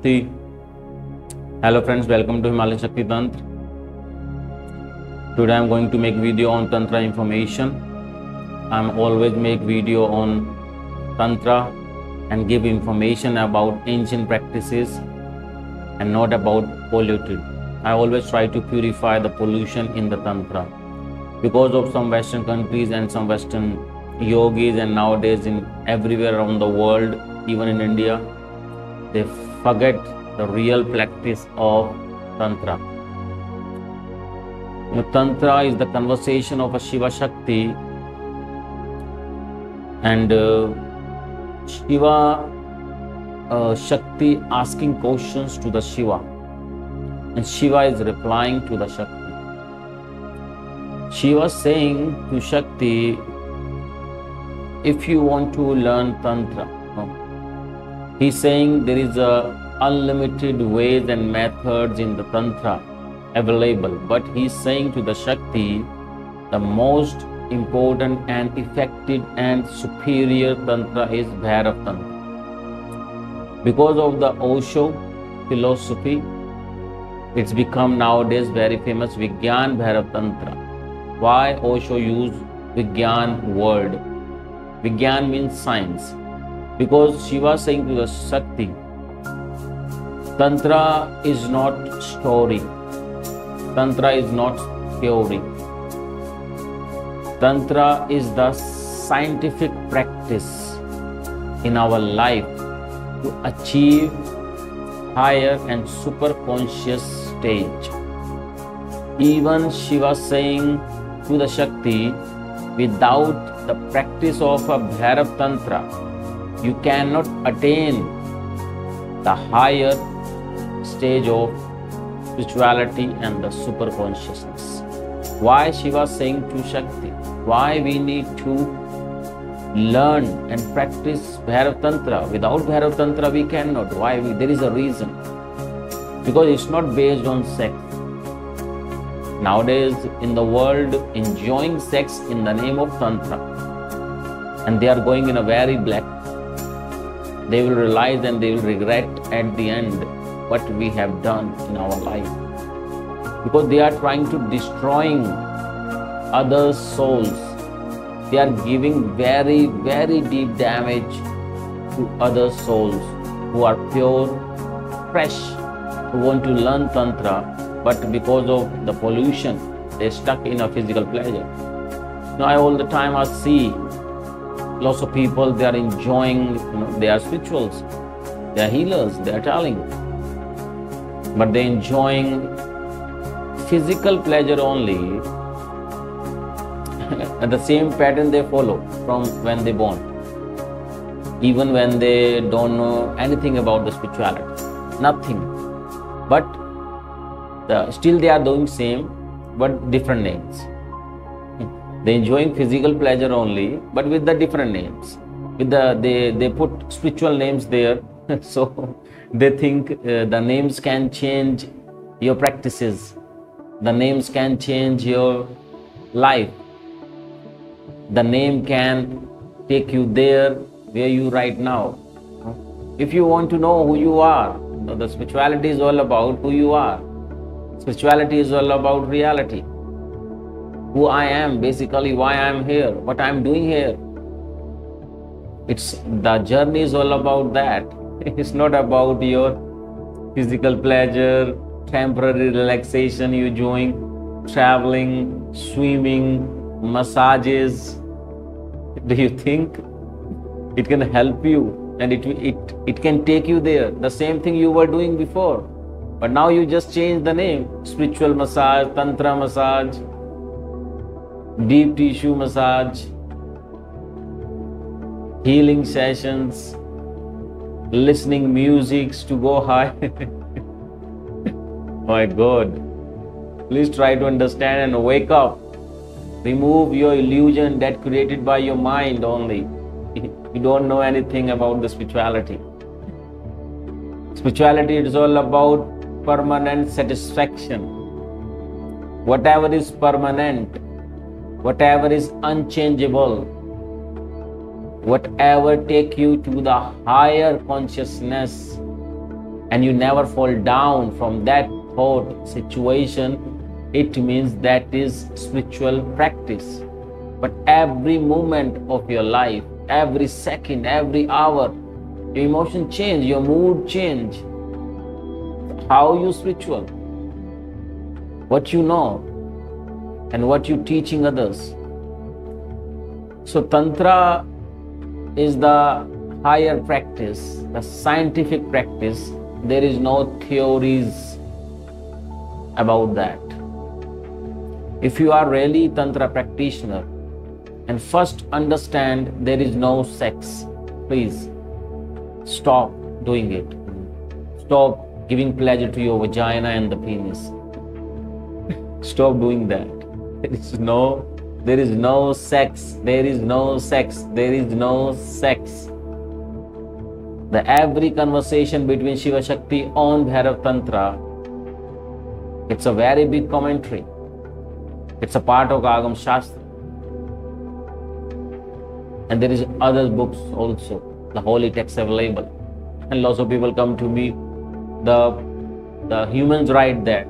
Shakti. Hello friends, welcome to Himalayan Shakti Tantra. Today I am going to make video on Tantra information. I am always make video on Tantra and give information about ancient practices and not about polluted. I always try to purify the pollution in the Tantra. Because of some Western countries and some Western yogis, and nowadays in everywhere around the world, even in India, they forget the real practice of Tantra. Tantra is the conversation of a Shiva Shakti, and Shiva Shakti asking questions to the Shiva, and Shiva is replying to the Shakti. Shiva saying to Shakti, if you want to learn Tantra, he's saying there is unlimited ways and methods in the Tantra available, but he's saying to the Shakti, the most important and effective and superior Tantra is Bhairav Tantra. Because of the Osho philosophy, it's become nowadays very famous Vigyan Bhairav Tantra. Why Osho used Vigyan word? Vigyan means science. Because Shiva saying to the Shakti, Tantra is not story. Tantra is not theory. Tantra is the scientific practice in our life to achieve higher and super conscious stage. Even Shiva saying to the Shakti, without the practice of a Bhairav Tantra, you cannot attain the higher stage of spirituality and the super consciousness. Why Shiva saying to Shakti? Why we need to learn and practice Bhairav Tantra? Without Bhairav Tantra we cannot. Why? There is a reason. Because it's not based on sex. Nowadays in the world, enjoying sex in the name of Tantra, and they are going in a very black. They will realize and they will regret at the end what we have done in our life. Because they are trying to destroying others' souls. They are giving very, very deep damage to other souls who are pure, fresh, who want to learn Tantra, but because of the pollution, they are stuck in a physical pleasure. Now all the time I see lots of people, they are enjoying, they are spirituals, they are healers, they are telling, but they are enjoying physical pleasure only. At the same pattern they follow from when they born, even when they don't know anything about the spirituality, nothing, but still they are doing same but different names. They enjoying physical pleasure only, but with the different names. With they put spiritual names there, so they think the names can change your practices. The names can change your life. The name can take you there where you right now. If you want to know who you are, the spirituality is all about who you are. Spirituality is all about reality. Who I am, basically why I am here, what I am doing here. The journey is all about that. It's not about your physical pleasure, temporary relaxation you enjoying, traveling, swimming, massages. Do you think it can help you and it can take you there? The same thing you were doing before, but now you just change the name. Spiritual massage, Tantra massage, deep tissue massage, healing sessions, listening musics to go high. My God, please try to understand and wake up. Remove your illusion that created by your mind only. You don't know anything about the spirituality. Spirituality is all about permanent satisfaction. Whatever is permanent, whatever is unchangeable, whatever take you to the higher consciousness, and you never fall down from that thought situation, it means that is spiritual practice. But every moment of your life, every second, every hour, your emotion change, your mood change. How you spiritual? What you know and what you teaching others. So Tantra is the higher practice, the scientific practice. There is no theories about that. If you are really Tantra practitioner, and first understand there is no sex, please stop doing it. Stop giving pleasure to your vagina and the penis. Stop doing that. There is no sex. There is no sex. There is no sex. The every conversation between Shiva Shakti on Bhairav Tantra, it's a very big commentary. It's a part of Agam Shastra. And there is other books also, the holy texts available. And lots of people come to me, the humans write that.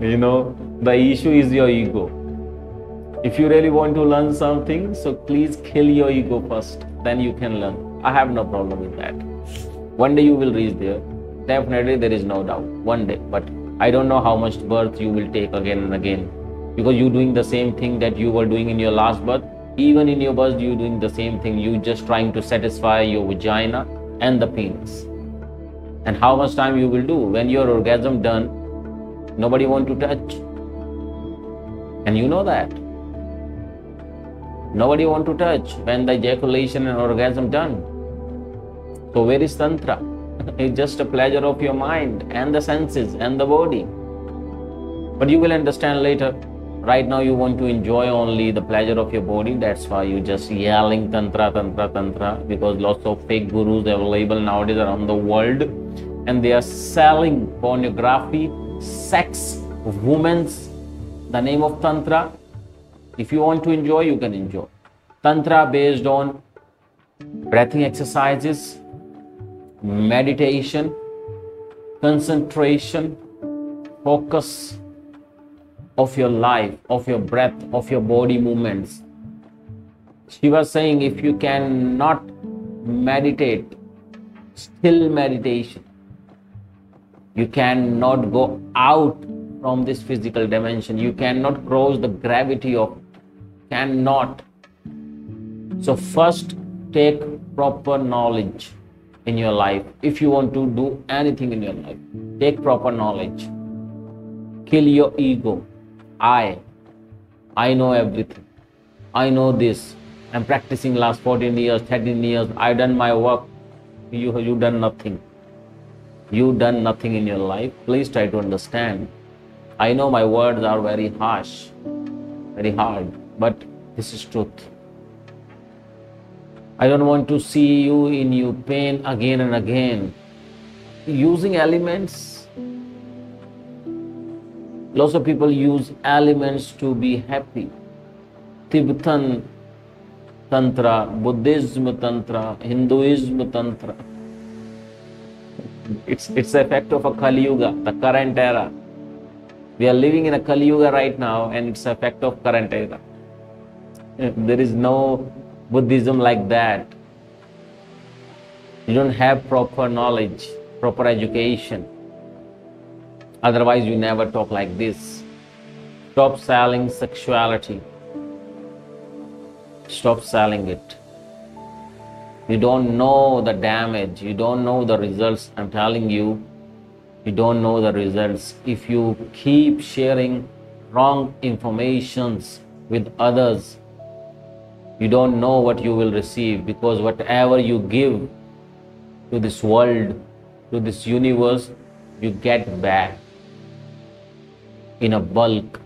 The issue is your ego. If you really want to learn something, so please kill your ego first, then you can learn. I have no problem with that. One day you will reach there. Definitely, there is no doubt. One day. But I don't know how much birth you will take again and again. Because you're doing the same thing that you were doing in your last birth. Even in your birth, you're doing the same thing. You're just trying to satisfy your vagina and the penis. And how much time you will do? When your orgasm done, nobody want to touch. And you know that. Nobody want to touch when the ejaculation and orgasm done. So where is Tantra? It's just a pleasure of your mind and the senses and the body. But you will understand later. Right now you want to enjoy only the pleasure of your body. That's why you just yelling Tantra, Tantra, Tantra. Because lots of fake gurus available nowadays around the world. And they are selling pornography, sex, women's, the name of Tantra. If you want to enjoy, you can enjoy. Tantra based on breathing exercises, meditation, concentration, focus of your life, of your breath, of your body movements. She was saying if you cannot meditate, still meditation, you cannot go out from this physical dimension. You cannot cross the gravity of it. Cannot. So first take proper knowledge in your life. If you want to do anything in your life, take proper knowledge. Kill your ego. I know everything. I know this. I'm practicing last 14 years, 13 years. I done my work. You done nothing. You done nothing in your life. Please try to understand. I know my words are very harsh, very hard, but this is truth. I don't want to see you in your pain again and again. Using elements, lots of people use elements to be happy. Tibetan Tantra, Buddhism Tantra, Hinduism Tantra. It's the effect of a Kali Yuga, the current era. We are living in a Kali Yuga right now, and it's the effect of current era. There is no Buddhism like that. You don't have proper knowledge, proper education. Otherwise, you never talk like this. Stop selling sexuality. Stop selling it. You don't know the damage. You don't know the results. I'm telling you, you don't know the results. If you keep sharing wrong informations with others, you don't know what you will receive, because whatever you give to this world, to this universe, you get back in a bulk.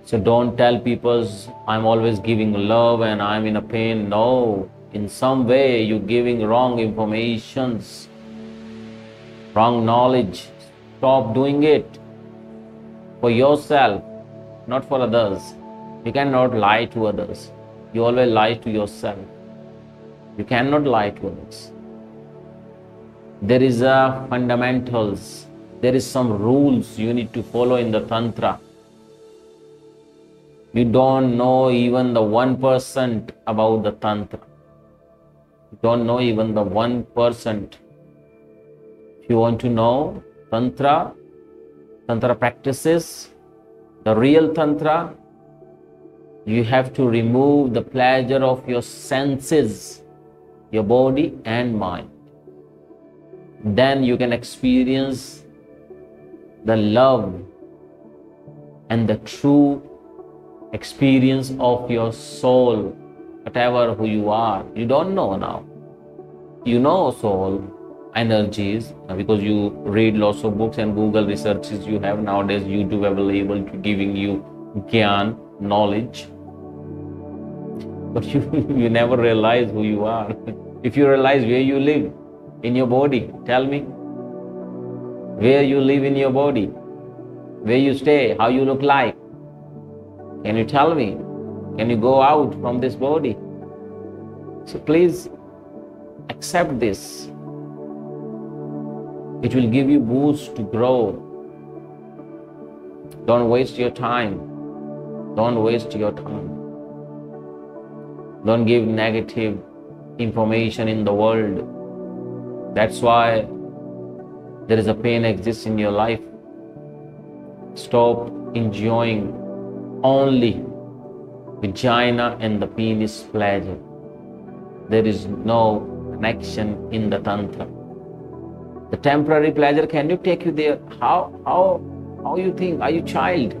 So don't tell people, I'm always giving love and I'm in a pain. No, in some way you're giving wrong informations, wrong knowledge. Stop doing it for yourself, not for others. You cannot lie to others. You always lie to yourself. You cannot lie to others. There is a fundamentals. There is some rules you need to follow in the Tantra. You don't know even the 1% about the Tantra. You don't know even the 1%. If you want to know Tantra practices, the real Tantra, you have to remove the pleasure of your senses, your body and mind. Then you can experience the love and the true experience of your soul, whatever who you are. You don't know now. You know soul energies because you read lots of books and Google researches. You have nowadays YouTube available to giving you gyan, knowledge. But you never realize who you are. If you realize where you live in your body, tell me. Where you live in your body, where you stay, how you look like. Can you tell me? Can you go out from this body? So please accept this. It will give you boost to grow. Don't waste your time. Don't waste your time. Don't give negative information in the world. That's why there is a pain exists in your life. Stop enjoying only vagina and the penis pleasure. There is no connection in the Tantra. The temporary pleasure, can you take you there? How you think? Are you child?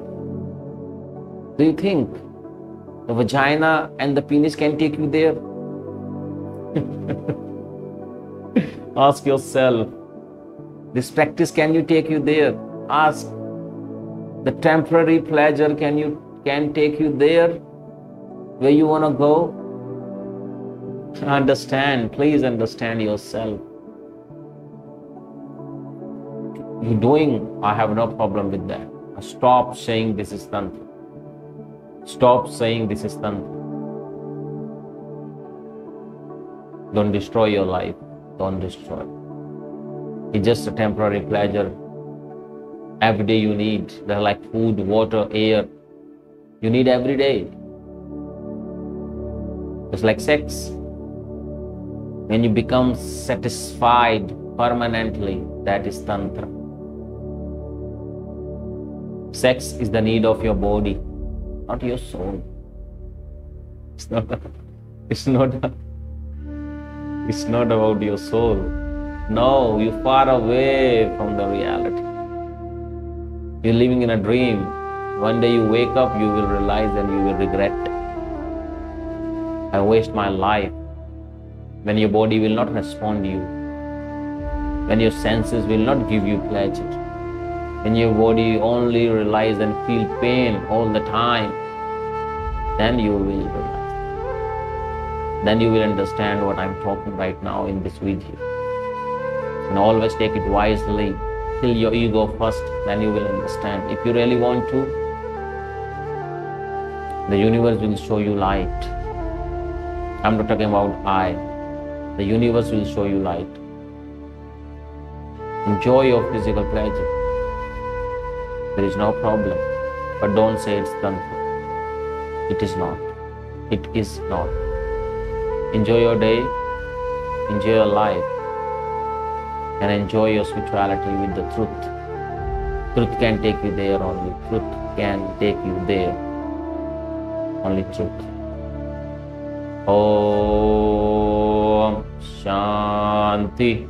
Do you think the vagina and the penis can take you there? Ask yourself. This practice, can you take you there? Ask. The temporary pleasure, can take you there where you want to go? Understand, please understand yourself. You're doing, I have no problem with that. Stop saying this is Tantra. Stop saying this is Tantra. Don't destroy your life. Don't destroy. It's just a temporary pleasure. Every day you need. They're like food, water, air. You need every day. It's like sex. When you become satisfied permanently, that is Tantra. Sex is the need of your body, not your soul. It's not about your soul. No, you're far away from the reality. You're living in a dream. One day you wake up, you will realize and you will regret. I waste my life. When your body will not respond to you. When your senses will not give you pleasure. When your body only realize and feel pain all the time, then you will realize. Then you will understand what I'm talking right now in this video. And always take it wisely. Kill your ego first, then you will understand. If you really want to, the universe will show you light. I'm not talking about I. The universe will show you light. Enjoy your physical pleasure. There is no problem. But don't say it's Tantra. It is not. It is not. Enjoy your day. Enjoy your life. And enjoy your spirituality with the truth. Truth can take you there only. Truth can take you there. Only truth. Om Shanti.